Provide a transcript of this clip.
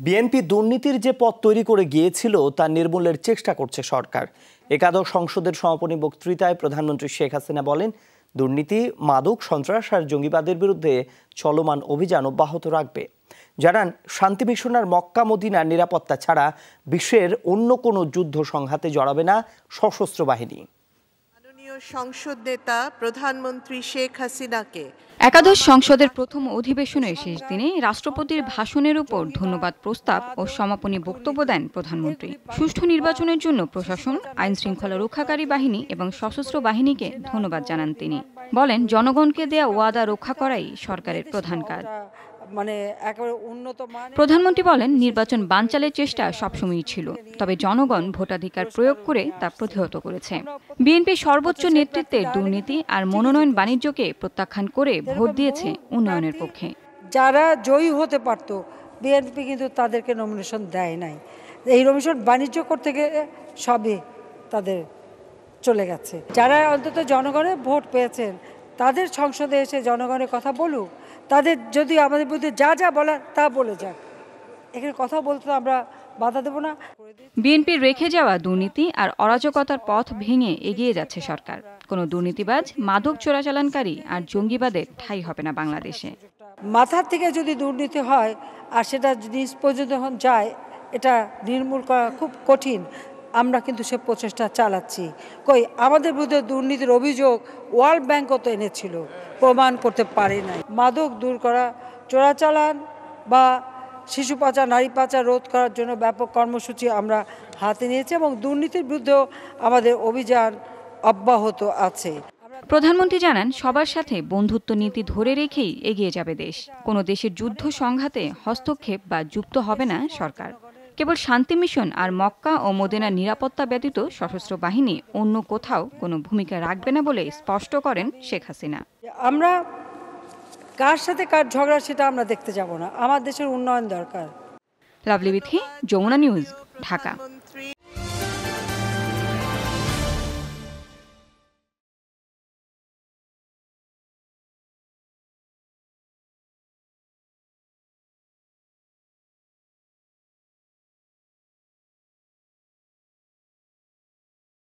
BNP দুর্নীতির যে পথ তৈরি করে গিয়েছিল তা নির্মূলের চেষ্টা করছে সরকার। একাদশ সংসদের সমাপনী বক্তৃতায় প্রধানমন্ত্রী শেখ হাসিনা বলেন, দুর্নীতি, মাদক, সন্ত্রাস আর জঙ্গিবাদের বিরুদ্ধে চলমান অভিযান অব্যাহত রাখবে। জানান, শান্তি মিশন আর মক্কা মদিনার নিরাপত্তা ছাড়া বিশ্বের অন্য কোনো যুদ্ধ সংঘাতে জড়াবে না সশস্ত্র বাহিনী। সংসদ নেতা প্রধানমন্ত্রী শেখ হাসিনাকে একাদশ সংসদের প্রথম অধিবেশনের শেষ দিনে রাষ্ট্রপতির ভাষণের উপর ধন্যবাদ প্রস্তাব ও সমাপনী বক্তব্য দেন প্রধানমন্ত্রী। সুষ্ঠু নির্বাচনের জন্য প্রশাসন, আইন শৃঙ্খলা রক্ষাকারী বাহিনী এবং সশস্ত্র বাহিনীকে ধন্যবাদ জানান তিনি। বলেন, জনগণকে দেয়া ওয়াদা রক্ষা করাই সরকারের প্রধান কাজ। প্রধানমন্ত্রী বলেন, নির্বাচন বানচালের চেষ্টা সবসময়ই ছিল, তবে জনগণ ভোটাধিকার প্রয়োগ করে তা প্রতিহত করেছে। বিএনপি সর্বোচ্চ নেতৃত্বের দুর্নীতি আর মনোনয়ন বাণিজ্যকে প্রত্যাখ্যান করে ভোট দিয়েছে উন্নয়নের পক্ষে। যারা জয়ী হতে পারত, বিএনপি কিন্তু তাদেরকে নমিনেশন দেয় নাই। এই নমিনেশন বাণিজ্য করতে গিয়ে সবই তাদের চলে গেছে। যারা অন্তত জনগণের ভোট পেয়েছেন তাদের সংসদে এসে জনগণের কথা বলুক, তাদের যদি আমাদের বিরুদ্ধে যা যা বলার তা বলে যাক, এখানে কথা বলতে আমরা বাধা দেব না। বিএনপির রেখে যাওয়া দুর্নীতি আর অরাজকতার পথ ভেঙে এগিয়ে যাচ্ছে সরকার। কোনো দুর্নীতিবাজ, মাদক চোরাচালানকারী আর জঙ্গিবাদের ঠাঁই হবে না বাংলাদেশে। মাথার থেকে যদি দুর্নীতি হয় আর সেটা নিজ পর্যন্ত যখন যায়, এটা নির্মূল করা খুব কঠিন। আমরা কিন্তু সে প্রচেষ্টা চালাচ্ছি। আমাদের বিরুদ্ধে দুর্নীতির অভিযোগ ওয়ার্ল্ড ব্যাংকও তো এনেছিল, প্রমাণ করতে পারে নাই। মাদক দূর করা, চোরাচালান বা শিশু পাচার, নারী পাচার রোধ করার জন্য ব্যাপক কর্মসূচি আমরা হাতে নিয়েছি এবং দুর্নীতির বিরুদ্ধেও আমাদের অভিযান অব্যাহত আছে। প্রধানমন্ত্রী জানান, সবার সাথে বন্ধুত্ব নীতি ধরে রেখেই এগিয়ে যাবে দেশ। কোনো দেশের যুদ্ধ সংঘাতে হস্তক্ষেপ বা যুক্ত হবে না সরকার। কেবল শান্তি মিশন আর মক্কা ও মদিনার নিরাপত্তা ব্যতীত সশস্ত্র বাহিনী অন্য কোথাও কোনো ভূমিকা রাখবে না বলে স্পষ্ট করেন শেখ হাসিনা। আমরা কার সাথে কার ঝগড়া সেটা আমরা দেখতে যাব না। আমার দেশের উন্নয়ন দরকার। লাভলি বিথি, যমুনা নিউজ, ঢাকা।